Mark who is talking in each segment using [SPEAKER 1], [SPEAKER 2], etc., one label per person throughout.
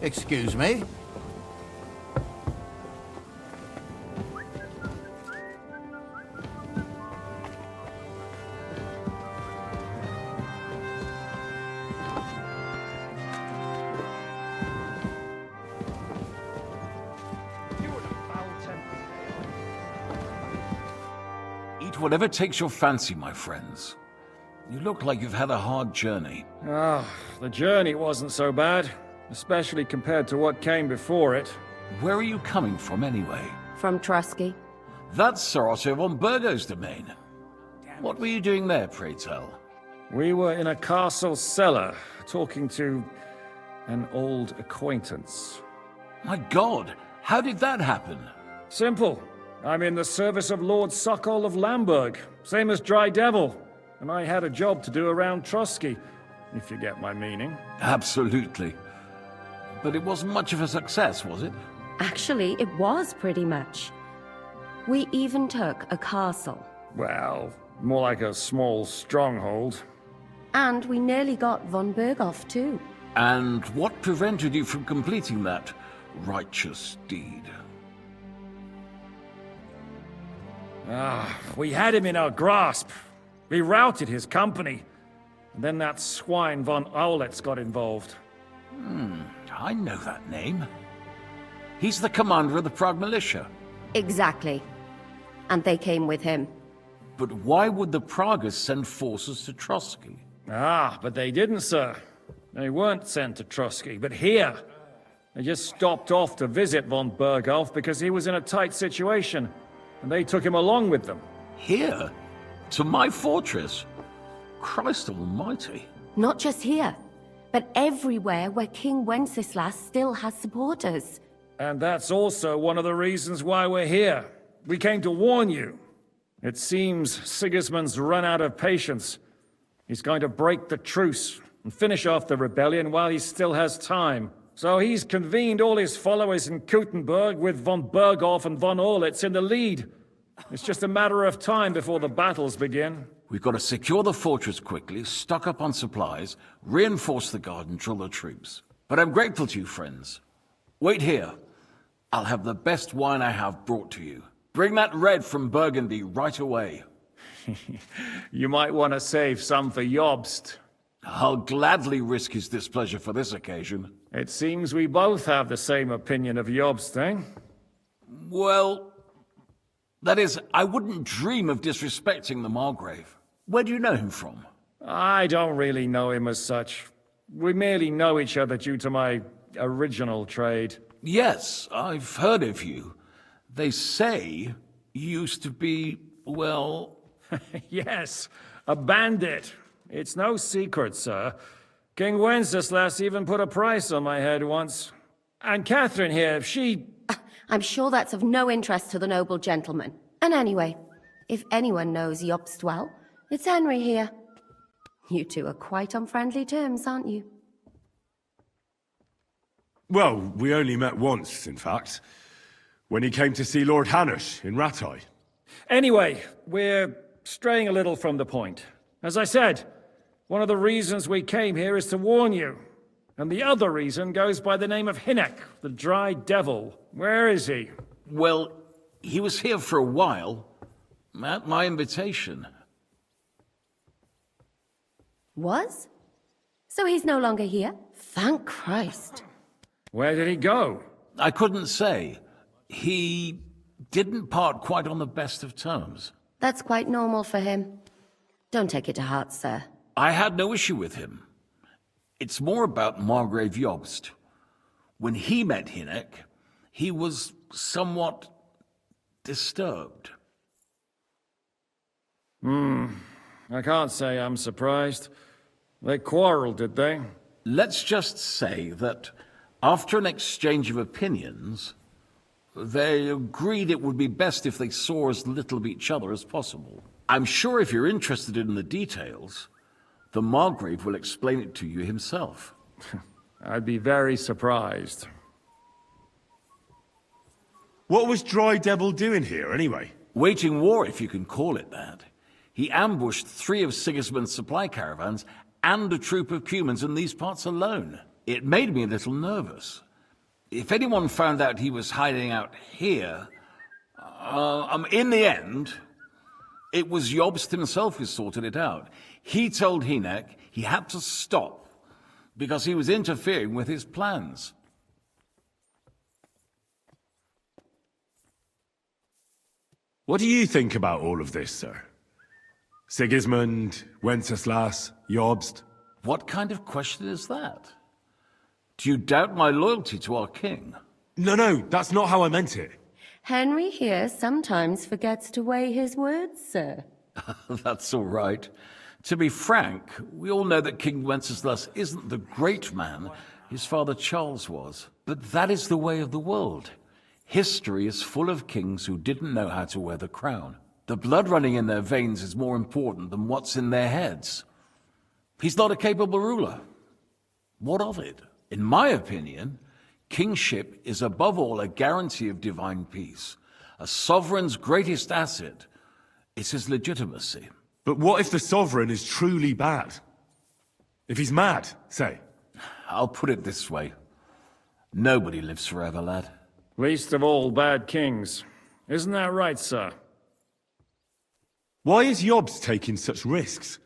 [SPEAKER 1] Excuse me?
[SPEAKER 2] Eat whatever takes your fancy, my friends. You look like you've had a hard journey.
[SPEAKER 3] The journey wasn't so bad, especially compared to what came before it.
[SPEAKER 2] Where are you coming from, anyway?
[SPEAKER 4] From Trusky.
[SPEAKER 2] That's Sir Otto von Burgo's domain. What were you doing there, pray tell?
[SPEAKER 3] We were in a castle cellar, talking to an old acquaintance.
[SPEAKER 2] My God, how did that happen?
[SPEAKER 3] Simple. I'm in the service of Lord Sokol of Lamberg, same as Dry Devil. And I had a job to do around Trusky, if you get my meaning.
[SPEAKER 2] Absolutely. But it wasn't much of a success, was it?
[SPEAKER 4] Actually, it was pretty much. We even took a castle.
[SPEAKER 3] Well, more like a small stronghold.
[SPEAKER 4] And we nearly got von Berghoff too.
[SPEAKER 2] And what prevented you from completing that righteous deed?
[SPEAKER 3] We had him in our grasp. We routed his company. And then that swine von Owletz got involved.
[SPEAKER 2] I know that name. He's the commander of the Prague militia.
[SPEAKER 4] Exactly. And they came with him.
[SPEAKER 2] But why would the Praguers send forces to Trusky?
[SPEAKER 3] But they didn't, sir. They weren't sent to Trusky, but here. They just stopped off to visit von Berghoff because he was in a tight situation. And they took him along with them.
[SPEAKER 2] Here? To my fortress? Christ almighty.
[SPEAKER 4] Not just here, but everywhere where King Wenceslas still has supporters.
[SPEAKER 3] And that's also one of the reasons why we're here. We came to warn you. It seems Sigismund's run out of patience. He's going to break the truce and finish off the rebellion while he still has time. So he's convened all his followers in Kuttenberg with von Berghoff and von Orlitz in the lead. It's just a matter of time before the battles begin.
[SPEAKER 2] We've got to secure the fortress quickly, stock up on supplies, reinforce the guard and drill the troops. But I'm grateful to you, friends. Wait here. I'll have the best wine I have brought to you. Bring that red from Burgundy right away.
[SPEAKER 3] You might want to save some for Jobst.
[SPEAKER 2] I'll gladly risk his displeasure for this occasion.
[SPEAKER 3] It seems we both have the same opinion of Jobst, eh?
[SPEAKER 2] Well, that is, I wouldn't dream of disrespecting the margrave. Where do you know him from?
[SPEAKER 3] I don't really know him as such. We merely know each other due to my original trade.
[SPEAKER 2] Yes, I've heard of you. They say you used to be, well...
[SPEAKER 3] Yes, a bandit. It's no secret, sir. King Wenceslas even put a price on my head once. And Catherine here, she...
[SPEAKER 4] I'm sure that's of no interest to the noble gentleman. And anyway, if anyone knows Jobst well, it's Henry here. You two are quite on friendly terms, aren't you?
[SPEAKER 5] Well, we only met once, in fact. When he came to see Lord Hanush in Rattay.
[SPEAKER 3] Anyway, we're straying a little from the point. As I said, one of the reasons we came here is to warn you. And the other reason goes by the name of Hynek, the Dry Devil. Where is he?
[SPEAKER 2] Well, he was here for a while, at my invitation.
[SPEAKER 4] Was? So he's no longer here? Thank Christ.
[SPEAKER 3] Where did he go?
[SPEAKER 2] I couldn't say. He didn't part quite on the best of terms.
[SPEAKER 4] That's quite normal for him. Don't take it to heart, sir.
[SPEAKER 2] I had no issue with him. It's more about Margrave Jobst. When he met Hynek, he was somewhat disturbed.
[SPEAKER 3] I can't say I'm surprised. They quarreled, did they?
[SPEAKER 2] Let's just say that after an exchange of opinions, they agreed it would be best if they saw as little of each other as possible. I'm sure if you're interested in the details, the Margrave will explain it to you himself.
[SPEAKER 3] I'd be very surprised.
[SPEAKER 5] What was Dry Devil doing here, anyway?
[SPEAKER 2] Waging war, if you can call it that. He ambushed 3 of Sigismund's supply caravans and a troop of Cumans in these parts alone. It made me a little nervous. If anyone found out he was hiding out here, in the end, it was Jobst himself who sorted it out. He told Hynek he had to stop because he was interfering with his plans.
[SPEAKER 5] What do you think about all of this, sir? Sigismund, Wenceslas, Jobst?
[SPEAKER 2] What kind of question is that? Do you doubt my loyalty to our king?
[SPEAKER 5] No, that's not how I meant it.
[SPEAKER 4] Henry here sometimes forgets to weigh his words, sir.
[SPEAKER 2] That's all right. To be frank, we all know that King Wenceslas isn't the great man his father Charles was. But that is the way of the world. History is full of kings who didn't know how to wear the crown. The blood running in their veins is more important than what's in their heads. He's not a capable ruler. What of it? In my opinion, kingship is above all a guarantee of divine peace. A sovereign's greatest asset is his legitimacy.
[SPEAKER 5] But what if the sovereign is truly bad? If he's mad, say?
[SPEAKER 2] I'll put it this way. Nobody lives forever, lad.
[SPEAKER 3] Least of all bad kings. Isn't that right, sir?
[SPEAKER 5] Why is Jobst taking such risks?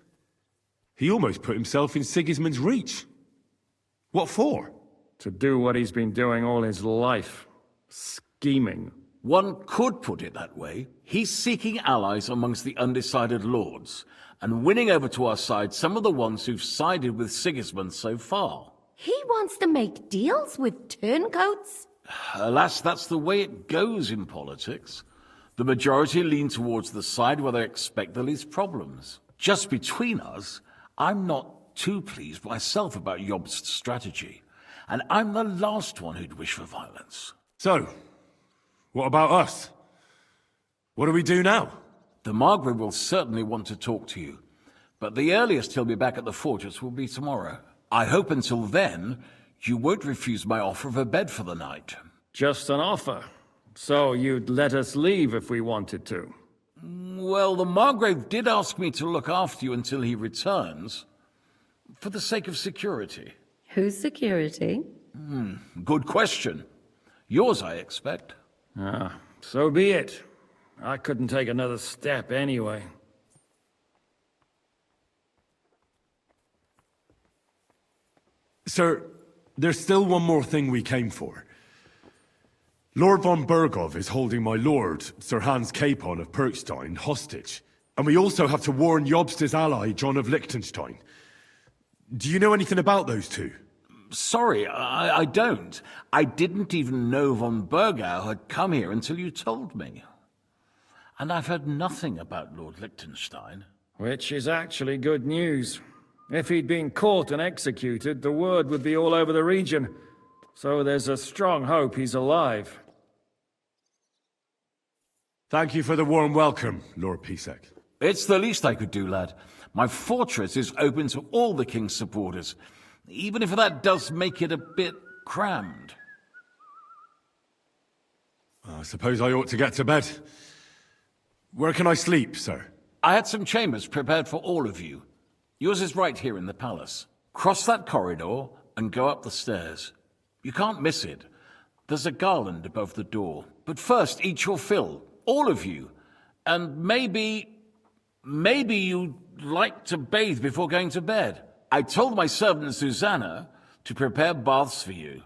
[SPEAKER 5] He almost put himself in Sigismund's reach. What for?
[SPEAKER 3] To do what he's been doing all his life. Scheming.
[SPEAKER 2] One could put it that way. He's seeking allies amongst the undecided lords, and winning over to our side some of the ones who've sided with Sigismund so far.
[SPEAKER 4] He wants to make deals with turncoats?
[SPEAKER 2] Alas, that's the way it goes in politics. The majority lean towards the side where they expect the least problems. Just between us, I'm not too pleased myself about Jobst's strategy, and I'm the last one who'd wish for violence.
[SPEAKER 5] So, what about us? What do we do now?
[SPEAKER 2] The margrave will certainly want to talk to you, but the earliest he'll be back at the fortress will be tomorrow. I hope until then, you won't refuse my offer of a bed for the night.
[SPEAKER 3] Just an offer. So you'd let us leave if we wanted to?
[SPEAKER 2] Well, the margrave did ask me to look after you until he returns, for the sake of security.
[SPEAKER 4] Whose security?
[SPEAKER 2] Good question. Yours, I expect.
[SPEAKER 3] Ah, so be it. I couldn't take another step anyway.
[SPEAKER 5] Sir, there's still one more thing we came for. Lord von Bergov is holding my lord, Sir Hans Capon of Perkstein, hostage. And we also have to warn Jobst's ally, John of Liechtenstein. Do you know anything about those two?
[SPEAKER 2] Sorry, I don't. I didn't even know von Bergau had come here until you told me. And I've heard nothing about Lord Liechtenstein.
[SPEAKER 3] Which is actually good news. If he'd been caught and executed, the word would be all over the region. So there's a strong hope he's alive.
[SPEAKER 5] Thank you for the warm welcome, Lord Pisek.
[SPEAKER 2] It's the least I could do, lad. My fortress is open to all the king's supporters, even if that does make it a bit crammed.
[SPEAKER 5] I suppose I ought to get to bed. Where can I sleep, sir?
[SPEAKER 2] I had some chambers prepared for all of you. Yours is right here in the palace. Cross that corridor and go up the stairs. You can't miss it. There's a garland above the door. But first, eat your fill. All of you. And maybe you'd like to bathe before going to bed. I told my servant Zuzana to prepare baths for you.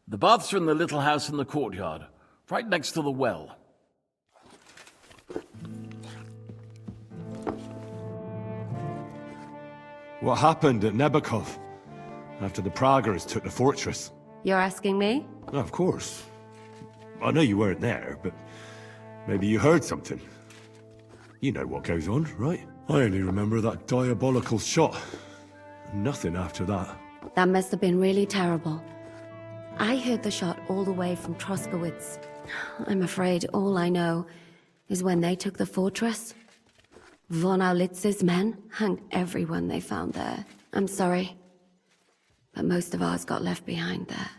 [SPEAKER 2] The baths are in the little house in the courtyard, right next to the well.
[SPEAKER 5] What happened at Nebakov after the Praggers took the fortress?
[SPEAKER 4] You're asking me?
[SPEAKER 5] Of course. I know you weren't there, but maybe you heard something. You know what goes on, right? I only remember that diabolical shot. Nothing after that.
[SPEAKER 4] That must have been really terrible. I heard the shot all the way from Troskowitz. I'm afraid all I know is when they took the fortress, von Aulitz's men hanged everyone they found there. I'm sorry, but most of ours got left behind there.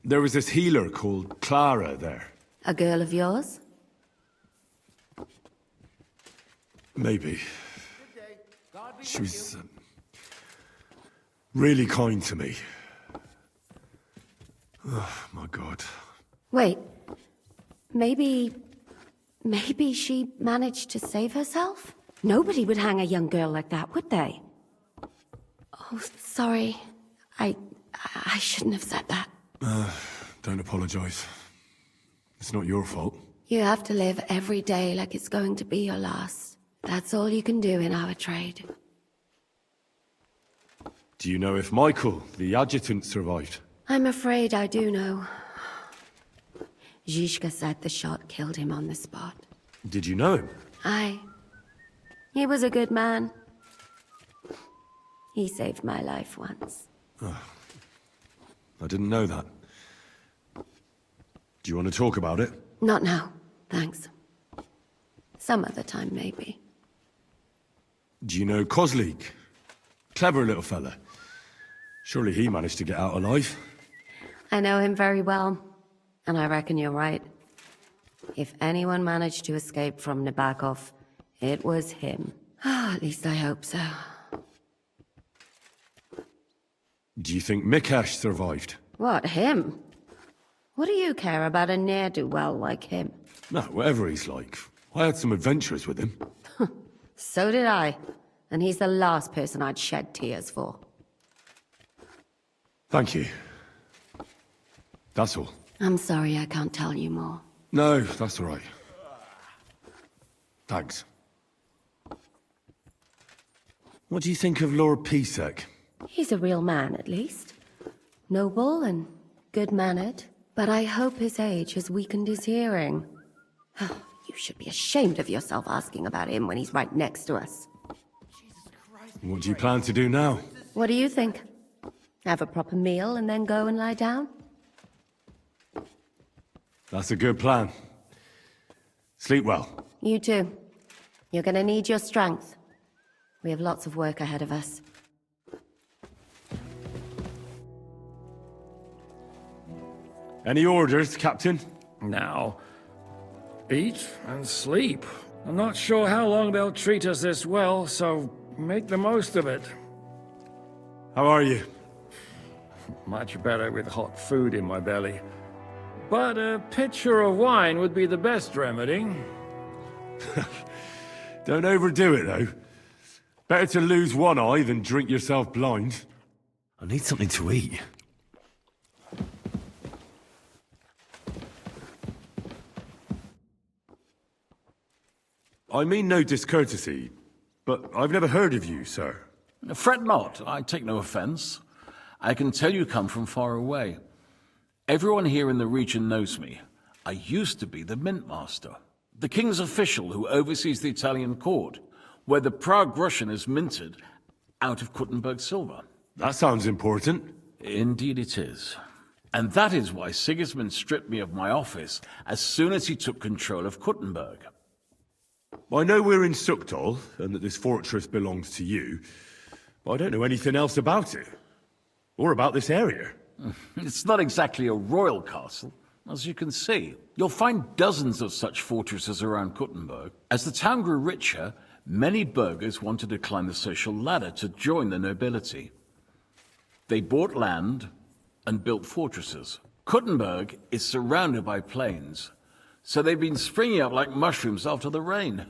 [SPEAKER 5] There was this healer called Clara there.
[SPEAKER 4] A girl of yours?
[SPEAKER 5] Maybe. She was really kind to me. Oh, my God.
[SPEAKER 4] Wait. Maybe she managed to save herself? Nobody would hang a young girl like that, would they? Oh, sorry. I shouldn't have said that.
[SPEAKER 5] Don't apologize. It's not your fault.
[SPEAKER 4] You have to live every day like it's going to be your last. That's all you can do in our trade.
[SPEAKER 5] Do you know if Michael, the adjutant, survived?
[SPEAKER 4] I'm afraid I do know. Zizka said the shot killed him on the spot.
[SPEAKER 5] Did you know him?
[SPEAKER 4] Aye. He was a good man. He saved my life once.
[SPEAKER 5] I didn't know that. Do you want to talk about it?
[SPEAKER 4] Not now, thanks. Some other time, maybe.
[SPEAKER 5] Do you know Kozlik? Clever little fella. Surely he managed to get out alive.
[SPEAKER 4] I know him very well, and I reckon you're right. If anyone managed to escape from Nabokov, it was him. At least I hope so.
[SPEAKER 5] Do you think Mikesh survived?
[SPEAKER 4] What, him? What do you care about a ne'er-do-well like him?
[SPEAKER 5] No, whatever he's like. I had some adventures with him.
[SPEAKER 4] So did I, and he's the last person I'd shed tears for.
[SPEAKER 5] Thank you. That's all.
[SPEAKER 4] I'm sorry I can't tell you more.
[SPEAKER 5] No, that's all right. Thanks. What do you think of Lord Pisek?
[SPEAKER 4] He's a real man, at least. Noble and good-mannered. But I hope his age has weakened his hearing. You should be ashamed of yourself asking about him when he's right next to us.
[SPEAKER 5] What do you plan to do now?
[SPEAKER 4] What do you think? Have a proper meal and then go and lie down?
[SPEAKER 5] That's a good plan. Sleep well.
[SPEAKER 4] You too. You're gonna need your strength. We have lots of work ahead of us.
[SPEAKER 5] Any orders, Captain?
[SPEAKER 3] Now, eat and sleep. I'm not sure how long they'll treat us this well, so make the most of it.
[SPEAKER 5] How are you?
[SPEAKER 3] Much better with hot food in my belly. But a pitcher of wine would be the best remedy.
[SPEAKER 5] Don't overdo it, though. Better to lose one eye than drink yourself blind. I need something to eat. I mean no discourtesy, but I've never heard of you, sir.
[SPEAKER 2] Fret not, I take no offense. I can tell you come from far away. Everyone here in the region knows me. I used to be the mint master, the king's official who oversees the Italian court, where the Prague Russian is minted out of Kuttenberg silver.
[SPEAKER 5] That sounds important.
[SPEAKER 2] Indeed it is. And that is why Sigismund stripped me of my office as soon as he took control of Kuttenberg.
[SPEAKER 5] I know we're in Sukdal, and that this fortress belongs to you, but I don't know anything else about it. Or about this area.
[SPEAKER 2] It's not exactly a royal castle, as you can see. You'll find dozens of such fortresses around Kuttenberg. As the town grew richer, many burghers wanted to climb the social ladder to join the nobility. They bought land and built fortresses. Kuttenberg is surrounded by plains, so they've been springing up like mushrooms after the rain.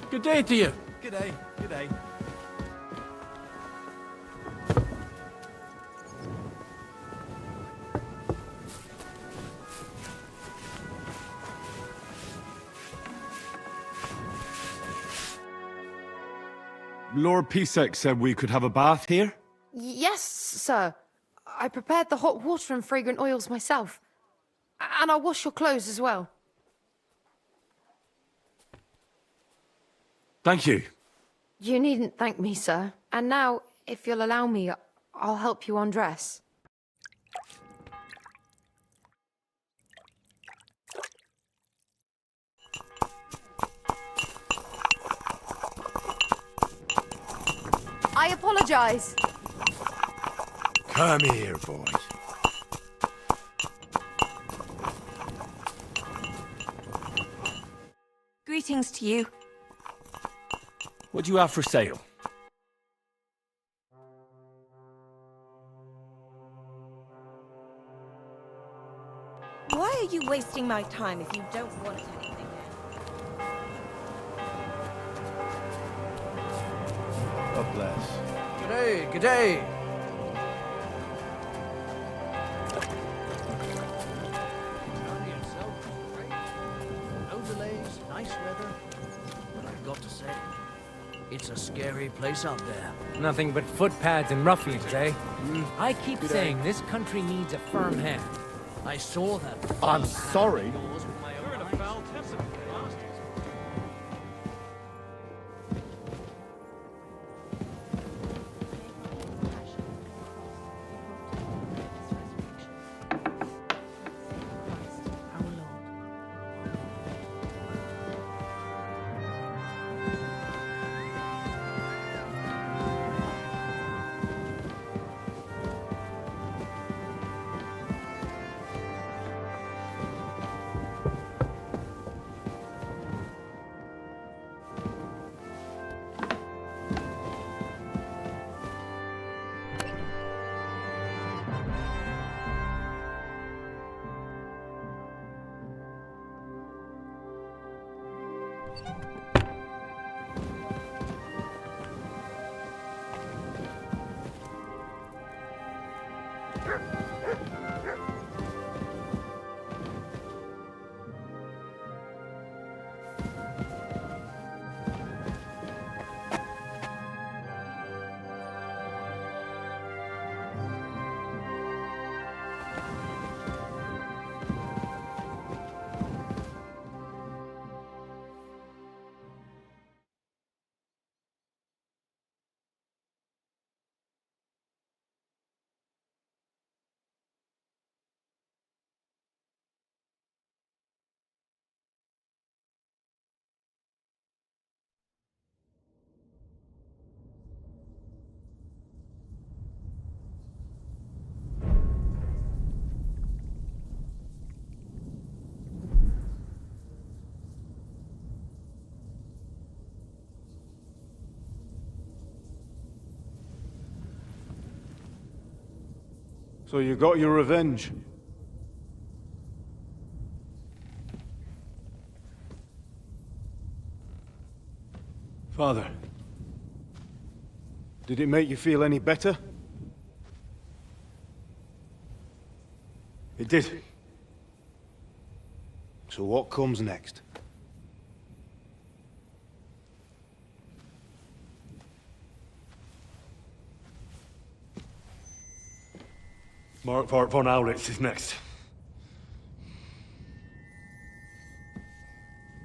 [SPEAKER 1] Good day to you.
[SPEAKER 6] Good day, good day.
[SPEAKER 5] Lord Pisek said we could have a bath here?
[SPEAKER 7] Yes, sir. I prepared the hot water and fragrant oils myself. And I'll wash your clothes as well.
[SPEAKER 5] Thank you.
[SPEAKER 7] You needn't thank me, sir. And now, if you'll allow me, I'll help you undress. I apologize.
[SPEAKER 1] Come here, boy.
[SPEAKER 8] Greetings to you.
[SPEAKER 1] What do you have for sale?
[SPEAKER 6] Why are you wasting my time if you don't want anything?
[SPEAKER 1] God bless.
[SPEAKER 8] G'day, g'day. Found yourself, right? No delays, nice weather. But I've got to say, it's a scary place out there.
[SPEAKER 9] Nothing but footpads and ruffians, eh? I keep saying this country needs a firm hand.
[SPEAKER 8] I saw that.
[SPEAKER 1] I'm sorry.
[SPEAKER 8] Yours with my own eyes.
[SPEAKER 10] So you got your revenge? Father, did it make you feel any better? It did. So what comes next?
[SPEAKER 5] Mark von Aulitz is next.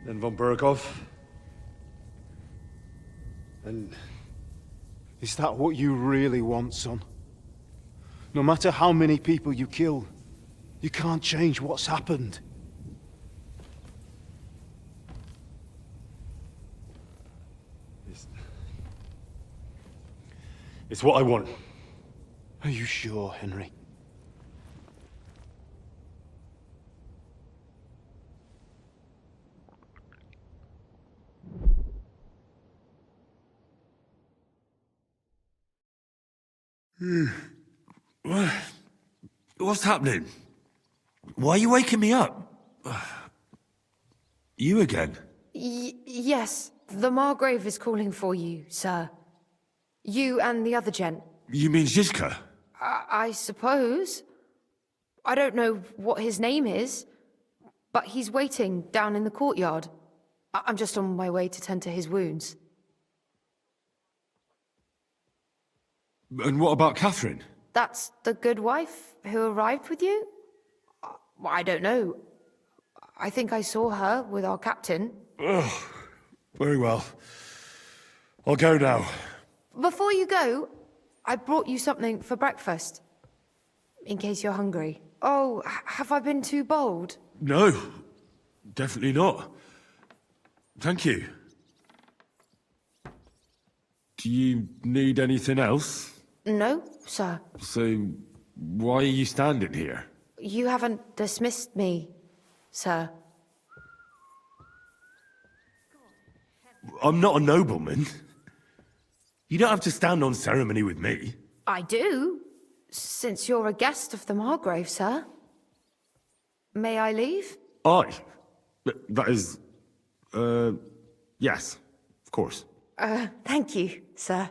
[SPEAKER 5] Then von Burgov.
[SPEAKER 10] And is that what you really want, son? No matter how many people you kill, you can't change what's happened.
[SPEAKER 5] It's what I want.
[SPEAKER 10] Are you sure, Henry?
[SPEAKER 1] What's happening? Why are you waking me up? You again?
[SPEAKER 7] Yes, the margrave is calling for you, sir. You and the other gent.
[SPEAKER 1] You mean Zizka?
[SPEAKER 7] I suppose. I don't know what his name is, but he's waiting down in the courtyard. I'm just on my way to tend to his wounds.
[SPEAKER 5] And what about Catherine?
[SPEAKER 7] That's the good wife who arrived with you? I don't know. I think I saw her with our captain.
[SPEAKER 5] Oh, very well. I'll go now.
[SPEAKER 7] Before you go, I brought you something for breakfast. In case you're hungry. Oh, have I been too bold?
[SPEAKER 5] No, definitely not. Thank you. Do you need anything else?
[SPEAKER 7] No, sir.
[SPEAKER 5] So, why are you standing here?
[SPEAKER 7] You haven't dismissed me, sir.
[SPEAKER 5] I'm not a nobleman. You don't have to stand on ceremony with me.
[SPEAKER 7] I do, since you're a guest of the Margrave, sir. May I leave?
[SPEAKER 5] Aye. That is... yes, of course.
[SPEAKER 6] Thank you, sir.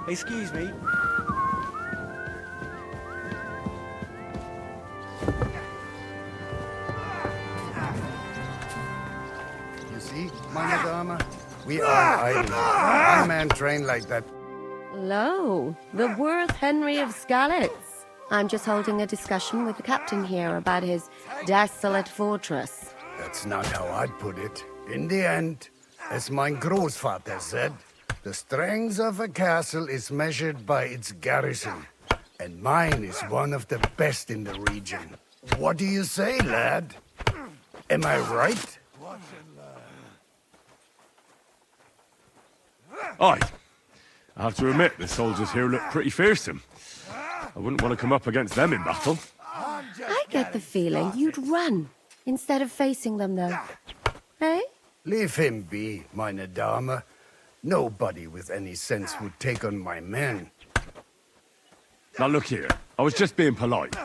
[SPEAKER 1] Excuse me.
[SPEAKER 11] You see, my madama? We are idle. One man trained like that.
[SPEAKER 4] Lo, the worth Henry of Skalitz. I'm just holding a discussion with the captain here about his desolate fortress.
[SPEAKER 11] That's not how I'd put it. In the end, as my großvater said, the strength of a castle is measured by its garrison, and mine is one of the best in the region. What do you say, lad? Am I right?
[SPEAKER 5] Aye. I have to admit, the soldiers here look pretty fearsome. I wouldn't want to come up against them in battle.
[SPEAKER 4] I get the feeling you'd run instead of facing them, though. Eh?
[SPEAKER 11] Leave him be, meine Dame. Nobody with any sense would take on my men.
[SPEAKER 5] Now look here, I was just being polite.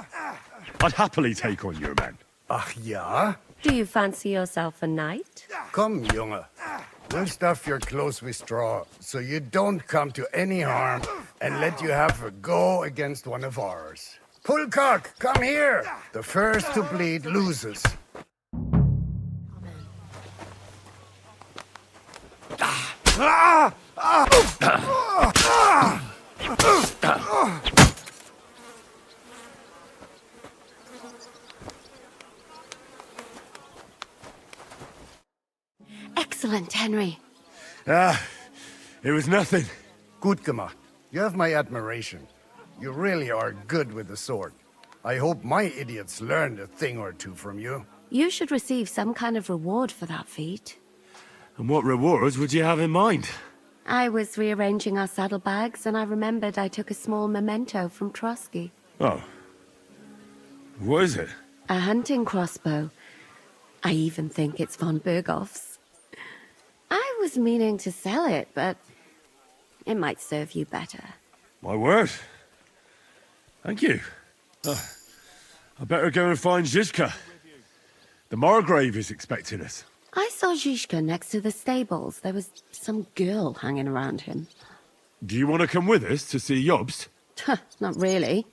[SPEAKER 5] I'd happily take on your men.
[SPEAKER 11] Ach ja?
[SPEAKER 4] Do you fancy yourself a knight?
[SPEAKER 11] Come, Junge. We'll stuff your clothes with straw, so you don't come to any harm, and let you have a go against one of ours. Pullcock, come here! The first to bleed loses.
[SPEAKER 4] Excellent, Henry.
[SPEAKER 5] It was nothing.
[SPEAKER 11] Gut gemacht. You have my admiration. You really are good with the sword. I hope my idiots learned a thing or two from you.
[SPEAKER 4] You should receive some kind of reward for that feat.
[SPEAKER 5] And what rewards would you have in mind?
[SPEAKER 4] I was rearranging our saddlebags, and I remembered I took a small memento from Trotsky.
[SPEAKER 5] Oh. What is it?
[SPEAKER 4] A hunting crossbow. I even think it's von Berghoff's. I was meaning to sell it, but it might serve you better.
[SPEAKER 5] My word. Thank you. I better go and find Zizka. The margrave is expecting us.
[SPEAKER 4] I saw Zizka next to the stables. There was some girl hanging around him.
[SPEAKER 5] Do you want to come with us to see Jobst?
[SPEAKER 4] Not really.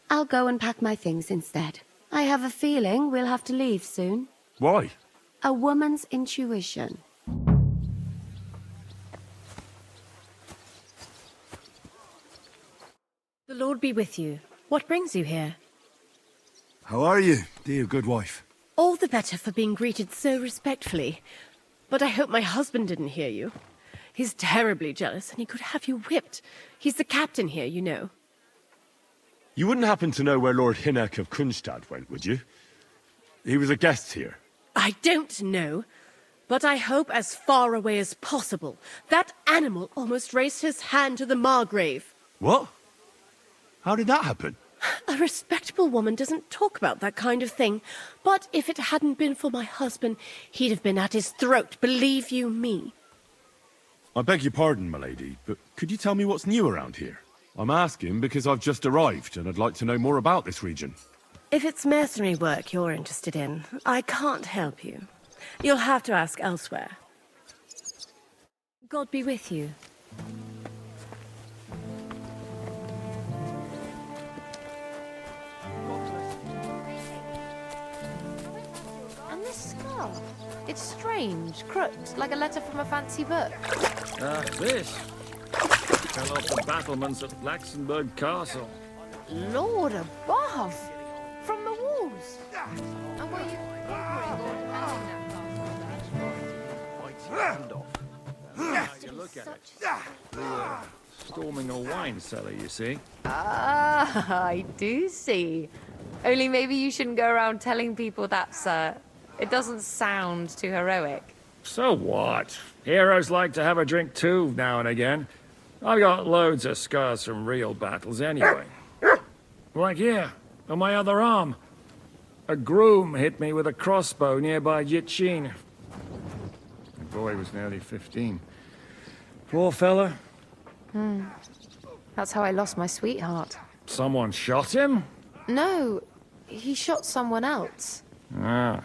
[SPEAKER 4] I'll go and pack my things instead. I have a feeling we'll have to leave soon.
[SPEAKER 5] Why?
[SPEAKER 4] A woman's intuition.
[SPEAKER 12] The Lord be with you. What brings you here?
[SPEAKER 1] How are you, dear good wife?
[SPEAKER 12] All the better for being greeted so respectfully. But I hope my husband didn't hear you. He's terribly jealous, and he could have you whipped. He's the captain here, you know.
[SPEAKER 5] You wouldn't happen to know where Lord Hinnek of Kunstad went, would you? He was a guest here.
[SPEAKER 12] I don't know, but I hope as far away as possible. That animal almost raised his hand to the margrave.
[SPEAKER 5] What? How did that happen?
[SPEAKER 12] A respectable woman doesn't talk about that kind of thing. But if it hadn't been for my husband, he'd have been at his throat, believe you me.
[SPEAKER 5] I beg your pardon, milady, but could you tell me what's new around here? I'm asking because I've just arrived, and I'd like to know more about this region.
[SPEAKER 12] If it's mercenary work you're interested in, I can't help you. You'll have to ask elsewhere. God be with you.
[SPEAKER 7] It's strange, crooked, like a letter from a fancy book.
[SPEAKER 3] This fell off the battlements at Laxenburg Castle.
[SPEAKER 7] Lord above! From the walls! And were you...
[SPEAKER 3] You look at it. Storming a wine cellar, you see.
[SPEAKER 7] Ah, I do see. Only maybe you shouldn't go around telling people that, sir. It doesn't sound too heroic.
[SPEAKER 3] So what? Heroes like to have a drink too, now and again. I've got loads of scars from real battles anyway. Like here, on my other arm. A groom hit me with a crossbow nearby Yitchin. The boy was nearly 15. Poor fella.
[SPEAKER 7] That's how I lost my sweetheart.
[SPEAKER 3] Someone shot him?
[SPEAKER 7] No, he shot someone else.
[SPEAKER 3] Ah,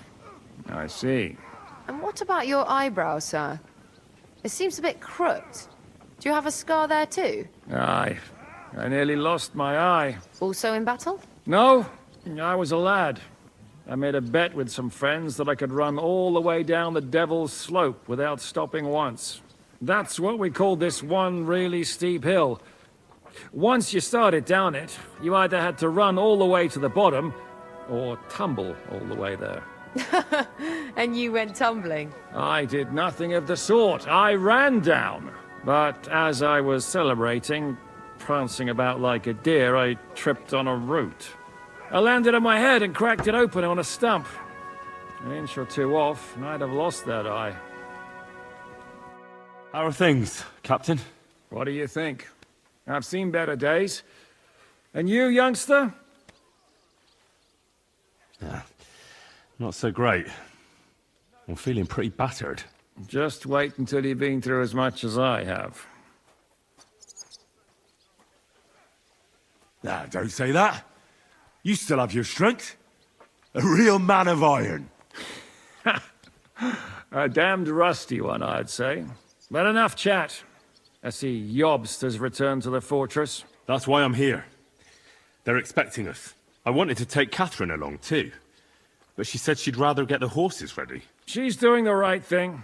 [SPEAKER 3] I see.
[SPEAKER 7] And what about your eyebrow, sir? It seems a bit crooked. Do you have a scar there too?
[SPEAKER 3] Aye. I nearly lost my eye.
[SPEAKER 7] Also in battle?
[SPEAKER 3] No, I was a lad. I made a bet with some friends that I could run all the way down the Devil's Slope without stopping once. That's what we called this one really steep hill. Once you started down it, you either had to run all the way to the bottom, or tumble all the way there.
[SPEAKER 7] And you went tumbling?
[SPEAKER 3] I did nothing of the sort. I ran down. But as I was celebrating, prancing about like a deer, I tripped on a root. I landed on my head and cracked it open on a stump. An inch or two off, and I'd have lost that eye.
[SPEAKER 5] How are things, Captain?
[SPEAKER 3] What do you think? I've seen better days. And you, youngster?
[SPEAKER 5] Not so great. I'm feeling pretty battered.
[SPEAKER 3] Just wait until you've been through as much as I have.
[SPEAKER 5] Nah, don't say that. You still have your strength. A real man of iron.
[SPEAKER 3] A damned rusty one, I'd say. But enough chat. I see Jobst has returned to the fortress.
[SPEAKER 5] That's why I'm here. They're expecting us. I wanted to take Catherine along too, but she said she'd rather get the horses ready.
[SPEAKER 3] She's doing the right thing,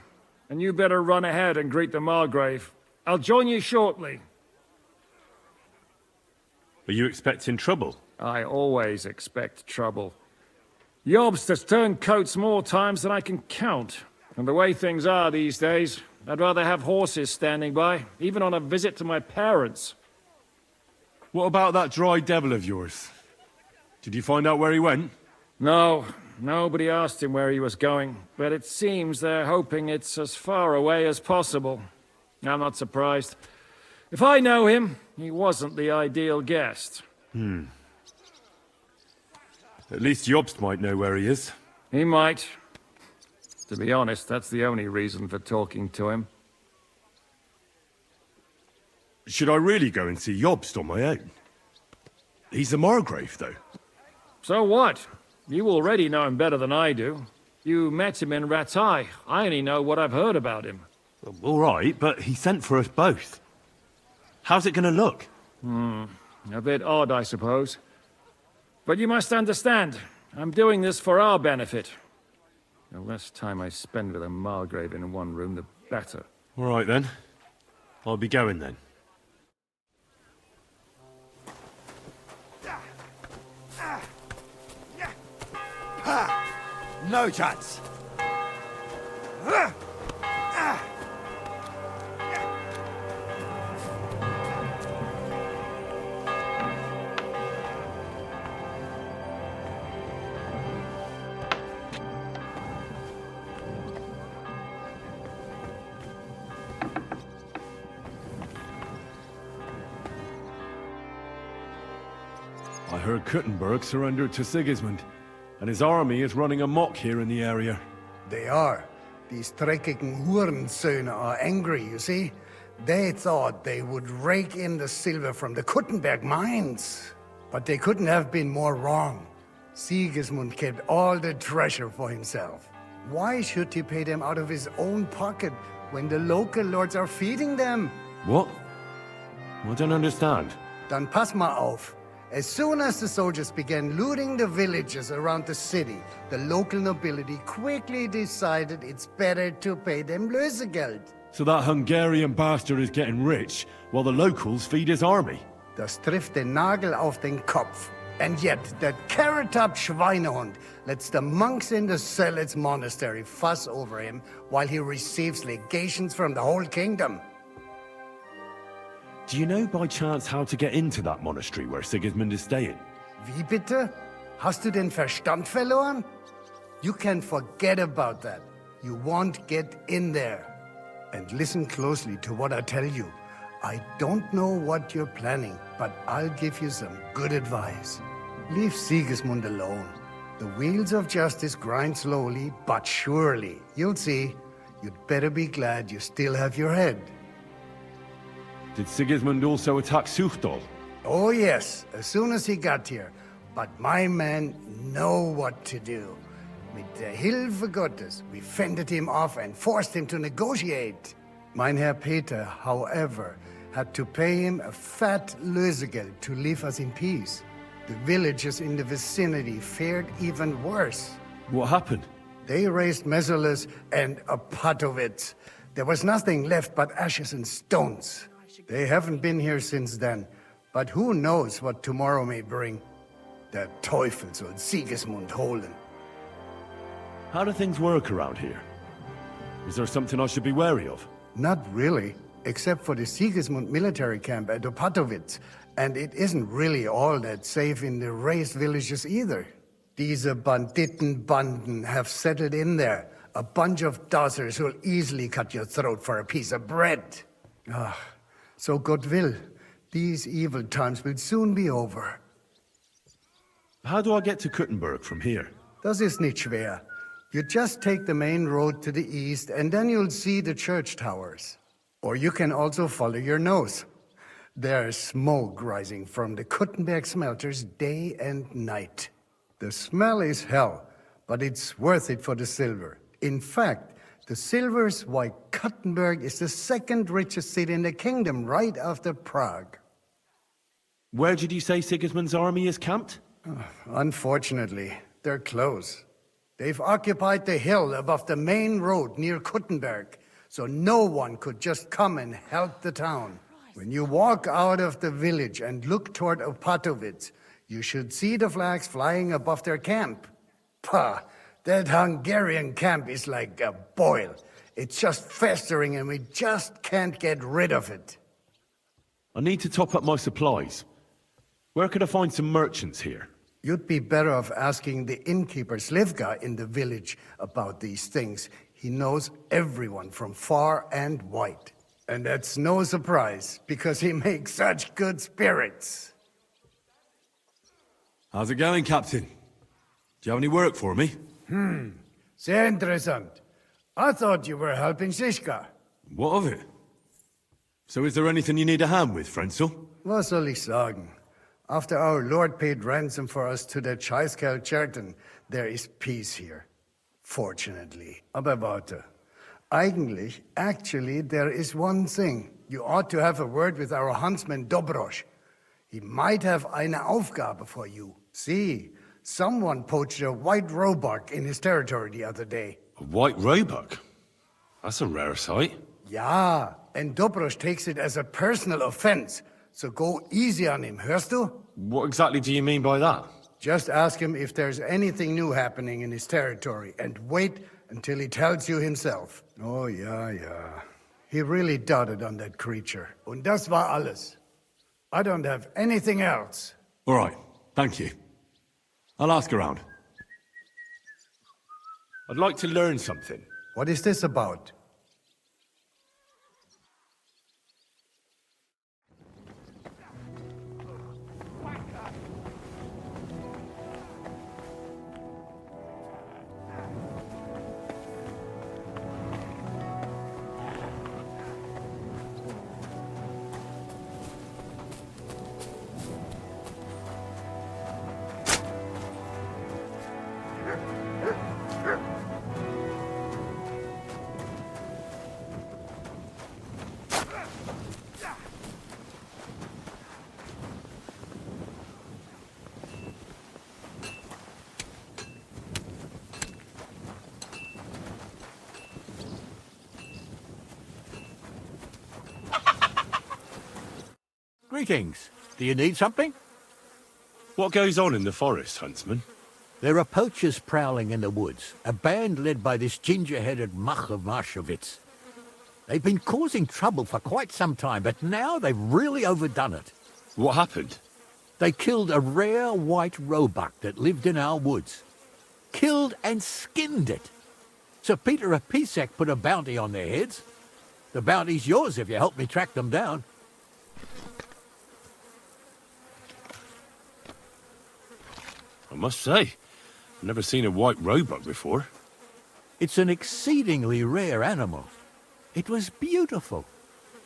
[SPEAKER 3] and you better run ahead and greet the margrave. I'll join you shortly.
[SPEAKER 5] Are you expecting trouble?
[SPEAKER 3] I always expect trouble. Jobst has turned coats more times than I can count. And the way things are these days, I'd rather have horses standing by, even on a visit to my parents.
[SPEAKER 5] What about that dry devil of yours? Did you find out where he went?
[SPEAKER 3] No, nobody asked him where he was going, but it seems they're hoping it's as far away as possible. I'm not surprised. If I know him, he wasn't the ideal guest.
[SPEAKER 5] At least Jobst might know where he is.
[SPEAKER 3] He might. To be honest, that's the only reason for talking to him.
[SPEAKER 5] Should I really go and see Jobst on my own? He's a margrave, though.
[SPEAKER 3] So what? You already know him better than I do. You met him in Ratai. I only know what I've heard about him.
[SPEAKER 5] All right, but he sent for us both. How's it gonna look?
[SPEAKER 3] A bit odd, I suppose. But you must understand, I'm doing this for our benefit. The less time I spend with a margrave in one room, the better.
[SPEAKER 5] All right, then. I'll be going, then.
[SPEAKER 1] No chance.
[SPEAKER 5] I heard Kuttenberg surrendered to Sigismund, and his army is running amok here in the area.
[SPEAKER 11] They are. These dreckigen Hurensöhne are angry, you see? They thought they would rake in the silver from the Kuttenberg mines. But they couldn't have been more wrong. Sigismund kept all the treasure for himself. Why should he pay them out of his own pocket when the local lords are feeding them?
[SPEAKER 5] What? I don't understand.
[SPEAKER 11] Dann pass mal auf. As soon as the soldiers began looting the villages around the city, the local nobility quickly decided it's better to pay them Lösegeld.
[SPEAKER 5] So that Hungarian bastard is getting rich, while the locals feed his army.
[SPEAKER 11] Das trifft den Nagel auf den Kopf. And yet, that carrot-top Schweinehund lets the monks in the Zealots monastery fuss over him while he receives legations from the whole kingdom.
[SPEAKER 5] Do you know by chance how to get into that monastery where Sigismund is staying?
[SPEAKER 11] Wie bitte? Hast du den Verstand verloren? You can forget about that. You won't get in there. And listen closely to what I tell you. I don't know what you're planning, but I'll give you some good advice. Leave Sigismund alone. The wheels of justice grind slowly, but surely. You'll see. You'd better be glad you still have your head.
[SPEAKER 5] Did Sigismund also attack Suchdol?
[SPEAKER 11] Oh yes, as soon as he got here. But my men know what to do. Mit der Hilfe Gottes, we fended him off and forced him to negotiate. Mein Herr Peter, however, had to pay him a fat Lösegeld to leave us in peace. The villagers in the vicinity fared even worse.
[SPEAKER 5] What happened?
[SPEAKER 11] They raised Mesolis and Opatowitz. There was nothing left but ashes and stones. They haven't been here since then, but who knows what tomorrow may bring. Der Teufel soll Sigismund holen.
[SPEAKER 5] How do things work around here? Is there something I should be wary of?
[SPEAKER 11] Not really, except for the Sigismund military camp at Opatowitz. And it isn't really all that safe in the raised villages either. Diese Banditenbanden have settled in there. A bunch of dossers who'll easily cut your throat for a piece of bread. So God will. These evil times will soon be over.
[SPEAKER 5] How do I get to Kuttenberg from here?
[SPEAKER 11] Das ist nicht schwer. You just take the main road to the east, and then you'll see the church towers. Or you can also follow your nose. There's smoke rising from the Kuttenberg smelters day and night. The smell is hell, but it's worth it for the silver. In fact, the silver's why Kuttenberg is the second richest city in the kingdom, right after Prague.
[SPEAKER 5] Where did you say Sigismund's army is camped?
[SPEAKER 11] Unfortunately, they're close. They've occupied the hill above the main road near Kuttenberg, so no one could just come and help the town. When you walk out of the village and look toward Opatowitz, you should see the flags flying above their camp. Pah, that Hungarian camp is like a boil. It's just festering and we just can't get rid of it.
[SPEAKER 5] I need to top up my supplies. Where could I find some merchants here?
[SPEAKER 11] You'd be better off asking the innkeeper Slivka in the village about these things. He knows everyone from far and wide. And that's no surprise, because he makes such good spirits.
[SPEAKER 5] How's it going, Captain? Do you have any work for me?
[SPEAKER 11] Sehr interessant. I thought you were helping Shishka.
[SPEAKER 5] What of it? So is there anything you need a hand with, Frenzel?
[SPEAKER 11] Was soll ich sagen? After our Lord paid ransom for us to the Chaiskel Cherton, there is peace here. Fortunately. Aber warte. Actually, there is one thing. You ought to have a word with our huntsman Dobrosch. He might have eine Aufgabe for you. See, someone poached a white roebuck in his territory the other day.
[SPEAKER 5] A white roebuck? That's a rare sight.
[SPEAKER 11] Ja, and Dobrosch takes it as a personal offense. So go easy on him, hörst du?
[SPEAKER 5] What exactly do you mean by that?
[SPEAKER 11] Just ask him if there's anything new happening in his territory, and wait until he tells you himself. Oh, yeah. He really doted on that creature. Und das war alles. I don't have anything else.
[SPEAKER 5] All right, thank you. I'll ask around. I'd like to learn something.
[SPEAKER 11] What is this about?
[SPEAKER 13] Greetings. Do you need something?
[SPEAKER 5] What goes on in the forest, Huntsman?
[SPEAKER 13] There are poachers prowling in the woods, a band led by this ginger-headed muck of Marshowitz. They've been causing trouble for quite some time, but now they've really overdone it.
[SPEAKER 5] What happened?
[SPEAKER 13] They killed a rare white roebuck that lived in our woods. Killed and skinned it. Sir Peter of Pisek put a bounty on their heads. The bounty's yours if you help me track them down.
[SPEAKER 5] I must say, I've never seen a white roebuck before.
[SPEAKER 13] It's an exceedingly rare animal. It was beautiful.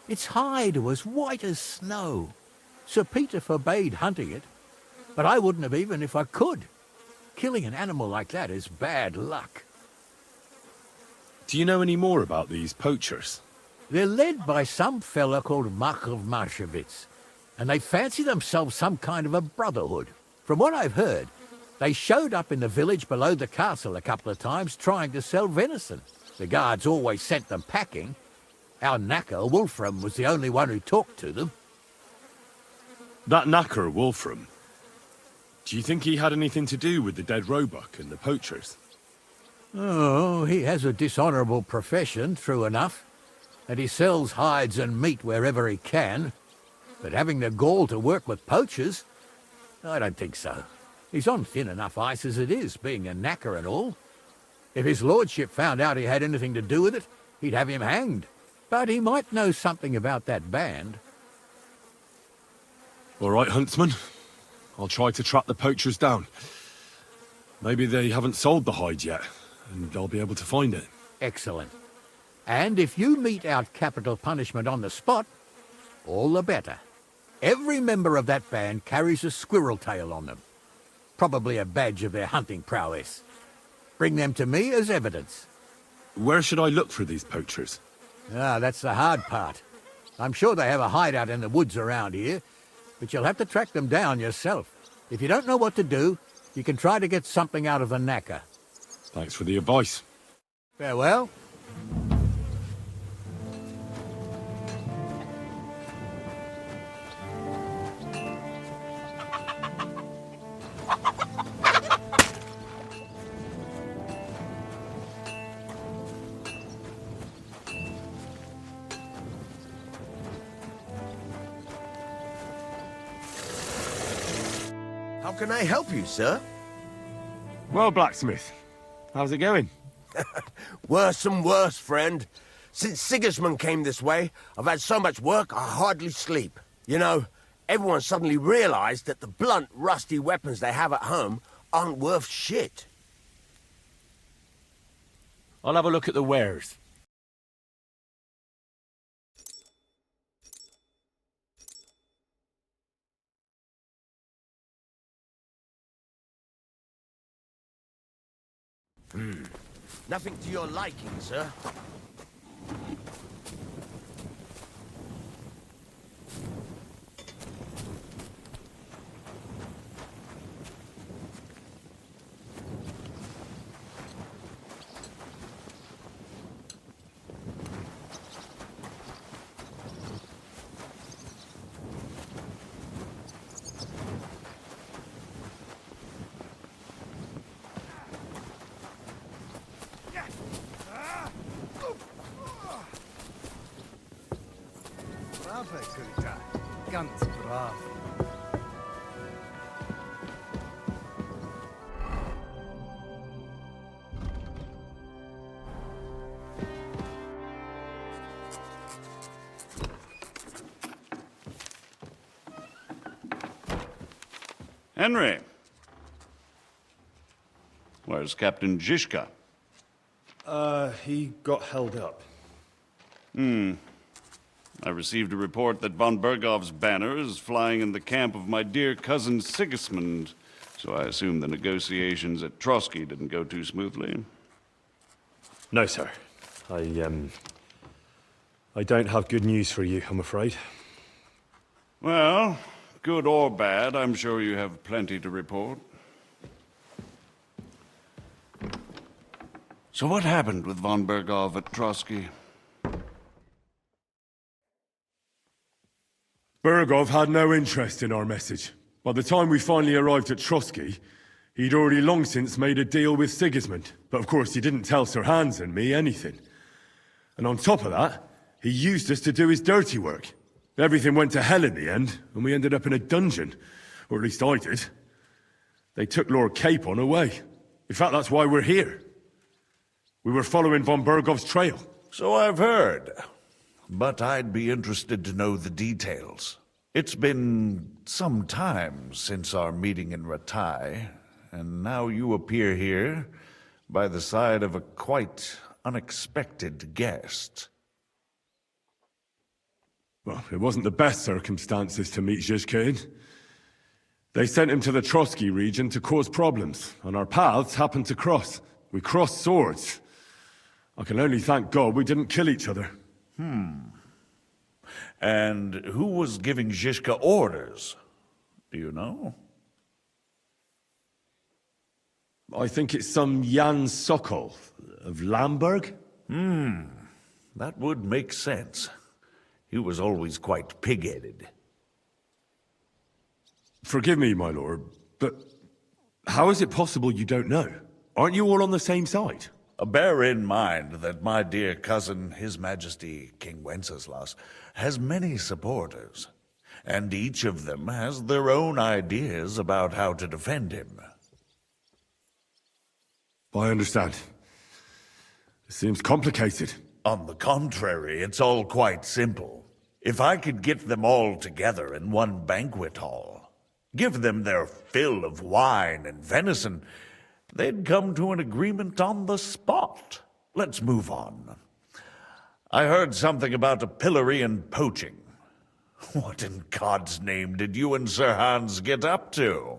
[SPEAKER 13] Its hide was white as snow. Sir Peter forbade hunting it, but I wouldn't have even if I could. Killing an animal like that is bad luck.
[SPEAKER 5] Do you know any more about these poachers?
[SPEAKER 13] They're led by some fella called Mark of Marshowitz, and they fancy themselves some kind of a brotherhood. From what I've heard, they showed up in the village below the castle a couple of times trying to sell venison. The guards always sent them packing. Our knacker, Wolfram, was the only one who talked to them.
[SPEAKER 5] That knacker, Wolfram, do you think he had anything to do with the dead roebuck and the poachers?
[SPEAKER 13] Oh, he has a dishonourable profession, true enough, and he sells hides and meat wherever he can. But having the gall to work with poachers, I don't think so. He's on thin enough ice as it is, being a knacker and all. If his lordship found out he had anything to do with it, he'd have him hanged. But he might know something about that band.
[SPEAKER 5] All right, Huntsman. I'll try to track the poachers down. Maybe they haven't sold the hide yet, and I'll be able to find it.
[SPEAKER 13] Excellent. And if you mete out capital punishment on the spot, all the better. Every member of that band carries a squirrel tail on them. Probably a badge of their hunting prowess. Bring them to me as evidence.
[SPEAKER 5] Where should I look for these poachers?
[SPEAKER 13] Ah, that's the hard part. I'm sure they have a hideout in the woods around here, but you'll have to track them down yourself. If you don't know what to do, you can try to get something out of the knacker.
[SPEAKER 5] Thanks for the advice.
[SPEAKER 13] Farewell.
[SPEAKER 14] How can I help you, sir?
[SPEAKER 5] Well, blacksmith, how's it going?
[SPEAKER 14] Worse and worse, friend. Since Sigismund came this way, I've had so much work I hardly sleep. You know, everyone suddenly realized that the blunt, rusty weapons they have at home aren't worth shit.
[SPEAKER 2] I'll have a look at the wares.
[SPEAKER 14] Nothing to your liking, sir.
[SPEAKER 11] Ganz brav.
[SPEAKER 15] Henry. Where's Captain Zizka?
[SPEAKER 10] He got held up.
[SPEAKER 15] I received a report that von Bergov's banner is flying in the camp of my dear cousin Sigismund, so I assume the negotiations at Trotsky didn't go too smoothly.
[SPEAKER 5] No, sir. I don't have good news for you, I'm afraid.
[SPEAKER 15] Well, good or bad, I'm sure you have plenty to report. So what happened with von Bergov at Trotsky?
[SPEAKER 5] Bergov had no interest in our message. By the time we finally arrived at Trotsky, he'd already long since made a deal with Sigismund. But of course he didn't tell Sir Hans and me anything. And on top of that, he used us to do his dirty work. Everything went to hell in the end, and we ended up in a dungeon. Or at least I did. They took Lord Capon away. In fact, that's why we're here. We were following von Bergov's trail.
[SPEAKER 16] So I've heard. But I'd be interested to know the details. It's been some time since our meeting in Ratai, and now you appear here by the side of a quite unexpected guest.
[SPEAKER 5] Well, it wasn't the best circumstances to meet Zizka in. They sent him to the Trotsky region to cause problems, and our paths happened to cross. We crossed swords. I can only thank God we didn't kill each other.
[SPEAKER 16] And who was giving Zizka orders? Do you know?
[SPEAKER 5] I think it's some Jan Sokol of Lamberg.
[SPEAKER 16] That would make sense. He was always quite pig-headed.
[SPEAKER 5] Forgive me, my lord, but how is it possible you don't know? Aren't you all on the same side?
[SPEAKER 16] Bear in mind that my dear cousin, His Majesty King Wenceslas, has many supporters, and each of them has their own ideas about how to defend him.
[SPEAKER 5] I understand. It seems complicated.
[SPEAKER 16] On the contrary, it's all quite simple. If I could get them all together in one banquet hall, give them their fill of wine and venison, they'd come to an agreement on the spot. Let's move on. I heard something about a pillory and poaching. What in God's name did you and Sir Hans get up to?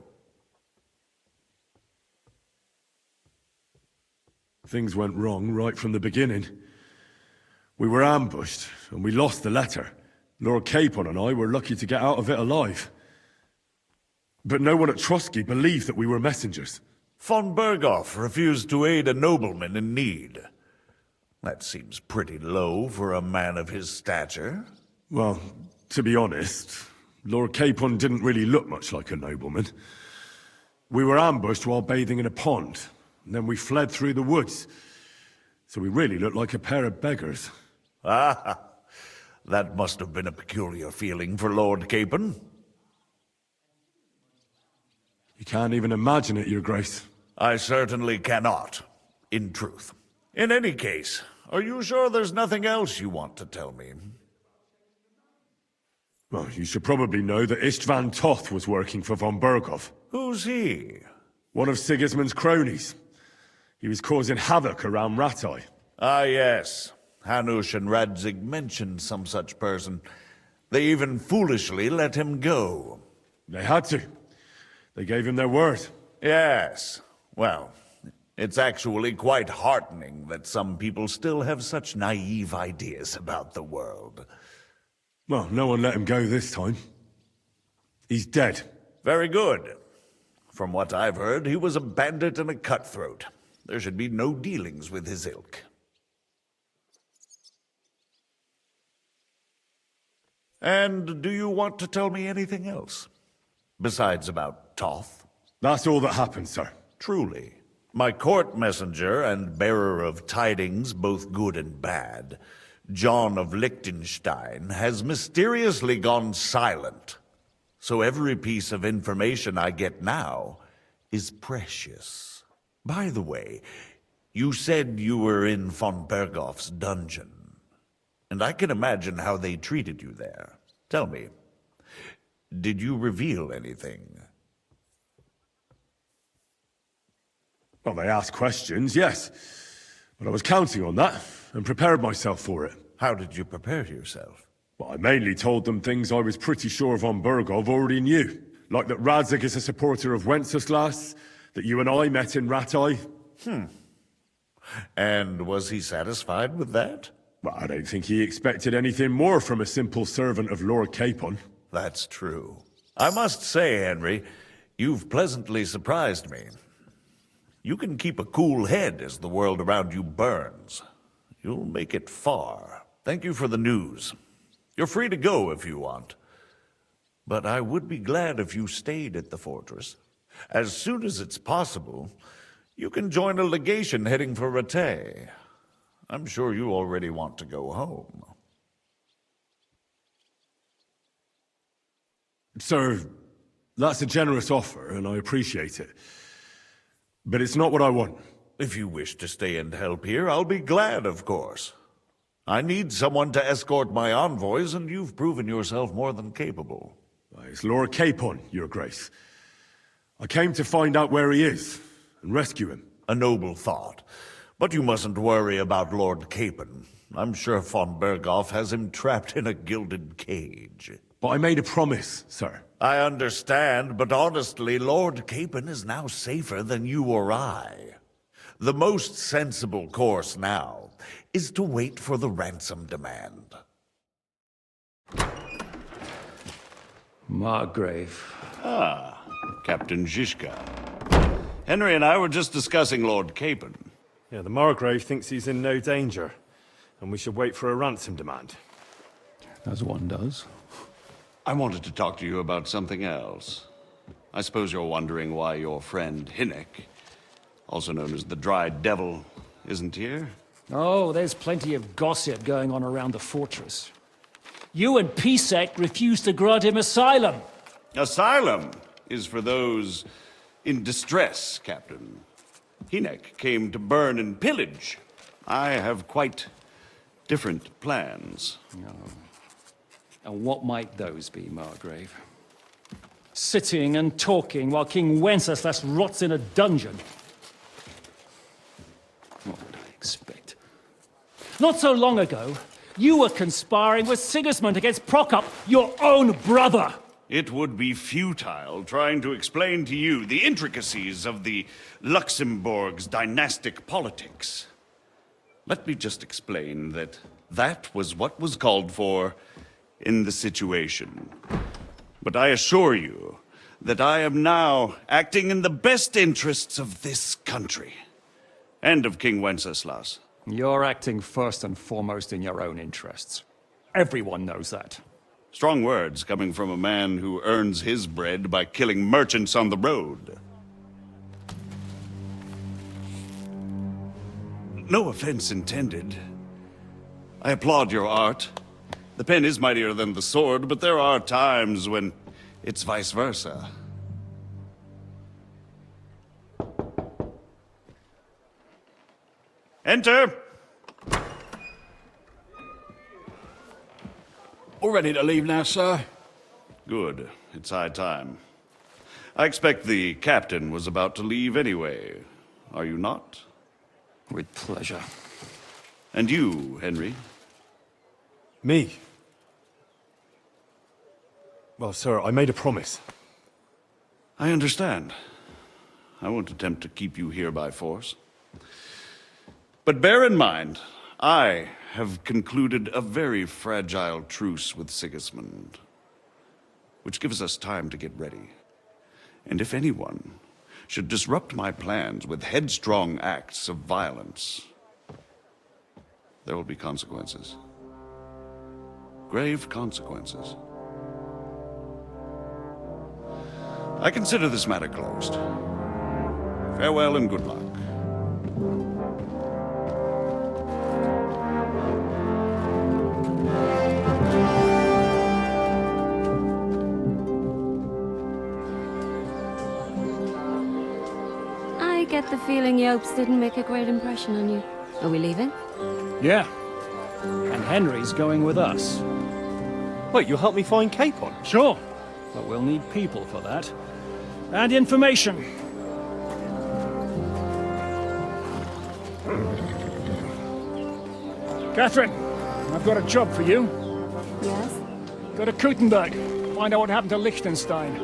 [SPEAKER 5] Things went wrong right from the beginning. We were ambushed, and we lost the letter. Lord Capon and I were lucky to get out of it alive. But no one at Trotsky believed that we were messengers.
[SPEAKER 16] Von Berghoff refused to aid a nobleman in need. That seems pretty low for a man of his stature.
[SPEAKER 5] Well, to be honest, Lord Capon didn't really look much like a nobleman. We were ambushed while bathing in a pond, and then we fled through the woods. So we really looked like a pair of beggars.
[SPEAKER 16] Ah, that must have been a peculiar feeling for Lord Capon.
[SPEAKER 5] You can't even imagine it, Your Grace.
[SPEAKER 16] I certainly cannot, in truth. In any case, are you sure there's nothing else you want to tell me?
[SPEAKER 5] Well, you should probably know that Istvan Toth was working for von Berghoff.
[SPEAKER 16] Who's he?
[SPEAKER 5] One of Sigismund's cronies. He was causing havoc around Ratai.
[SPEAKER 16] Ah, yes. Hanush and Radzig mentioned some such person. They even foolishly let him go.
[SPEAKER 5] They had to. They gave him their word.
[SPEAKER 16] Yes. Well, it's actually quite heartening that some people still have such naive ideas about the world.
[SPEAKER 5] Well, no one let him go this time. He's dead.
[SPEAKER 16] Very good. From what I've heard, he was a bandit and a cutthroat. There should be no dealings with his ilk. And do you want to tell me anything else? Besides about Toth?
[SPEAKER 5] That's all that happened, sir.
[SPEAKER 16] Truly. My court messenger and bearer of tidings, both good and bad, John of Liechtenstein, has mysteriously gone silent. So every piece of information I get now is precious. By the way, you said you were in von Berghoff's dungeon, and I can imagine how they treated you there. Tell me, did you reveal anything?
[SPEAKER 5] Well, they asked questions, yes. But I was counting on that, and prepared myself for it.
[SPEAKER 16] How did you prepare yourself?
[SPEAKER 5] Well, I mainly told them things I was pretty sure von Berghoff already knew. Like that Radzig is a supporter of Wenceslas, that you and I met in Ratai.
[SPEAKER 16] And was he satisfied with that?
[SPEAKER 5] Well, I don't think he expected anything more from a simple servant of Lord Capon.
[SPEAKER 16] That's true. I must say, Henry, you've pleasantly surprised me. You can keep a cool head as the world around you burns. You'll make it far. Thank you for the news. You're free to go if you want. But I would be glad if you stayed at the fortress. As soon as it's possible, you can join a legation heading for Rattay. I'm sure you already want to go home.
[SPEAKER 5] Sir, that's a generous offer, and I appreciate it. But it's not what I want.
[SPEAKER 16] If you wish to stay and help here, I'll be glad, of course. I need someone to escort my envoys, and you've proven yourself more than capable.
[SPEAKER 5] It's Lord Capon, Your Grace. I came to find out where he is, and rescue him.
[SPEAKER 16] A noble thought. But you mustn't worry about Lord Capon. I'm sure von Berghoff has him trapped in a gilded cage.
[SPEAKER 5] But I made a promise, sir.
[SPEAKER 16] I understand, but honestly, Lord Capon is now safer than you or I. The most sensible course now is to wait for the ransom demand.
[SPEAKER 3] Margrave.
[SPEAKER 15] Ah, Captain Zizka. Henry and I were just discussing Lord Capon.
[SPEAKER 10] Yeah, the margrave thinks he's in no danger, and we should wait for a ransom demand.
[SPEAKER 3] As one does.
[SPEAKER 15] I wanted to talk to you about something else. I suppose you're wondering why your friend Hinnek, also known as the Dried Devil, isn't here?
[SPEAKER 3] Oh, there's plenty of gossip going on around the fortress. You and Pisek refused to grant him asylum.
[SPEAKER 15] Asylum is for those in distress, Captain. Hinnek came to burn and pillage. I have quite different plans.
[SPEAKER 3] Oh. And what might those be, Margrave? Sitting and talking while King Wenceslas rots in a dungeon. What would I expect? Not so long ago, you were conspiring with Sigismund against Prokop, your own brother!
[SPEAKER 15] It would be futile trying to explain to you the intricacies of the Luxembourg's dynastic politics. Let me just explain that that was what was called for in the situation. But I assure you that I am now acting in the best interests of this country and of King Wenceslas.
[SPEAKER 3] You're acting first and foremost in your own interests. Everyone knows that.
[SPEAKER 15] Strong words coming from a man who earns his bread by killing merchants on the road. No offense intended. I applaud your art. The pen is mightier than the sword, but there are times when it's vice versa. Enter!
[SPEAKER 1] All ready to leave now, sir?
[SPEAKER 15] Good. It's high time. I expect the captain was about to leave anyway. Are you not?
[SPEAKER 3] With pleasure.
[SPEAKER 15] And you, Henry?
[SPEAKER 10] Me? Well, sir, I made a promise.
[SPEAKER 15] I understand. I won't attempt to keep you here by force. But bear in mind, I have concluded a very fragile truce with Sigismund, which gives us time to get ready. And if anyone should disrupt my plans with headstrong acts of violence, there will be consequences. Grave consequences. I consider this matter closed. Farewell and good luck.
[SPEAKER 4] I get the feeling Yopes didn't make a great impression on you. Are we leaving?
[SPEAKER 3] Yeah. And Henry's going with us.
[SPEAKER 10] Wait, you'll help me find Capon?
[SPEAKER 3] Sure. But we'll need people for that. And information. Catherine, I've got a job for you.
[SPEAKER 4] Yes?
[SPEAKER 3] Go to Kuttenberg. Find out what happened to Liechtenstein.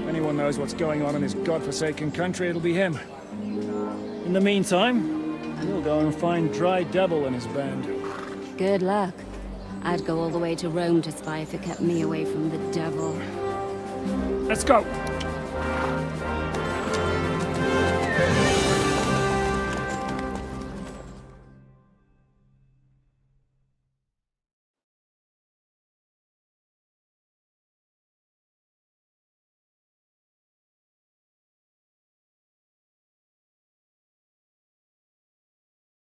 [SPEAKER 3] If anyone knows what's going on in this godforsaken country, it'll be him. In the meantime, we'll go and find Dry Devil and his band.
[SPEAKER 4] Good luck. I'd go all the way to Rome to spy if it kept me away from the devil.
[SPEAKER 3] Let's go!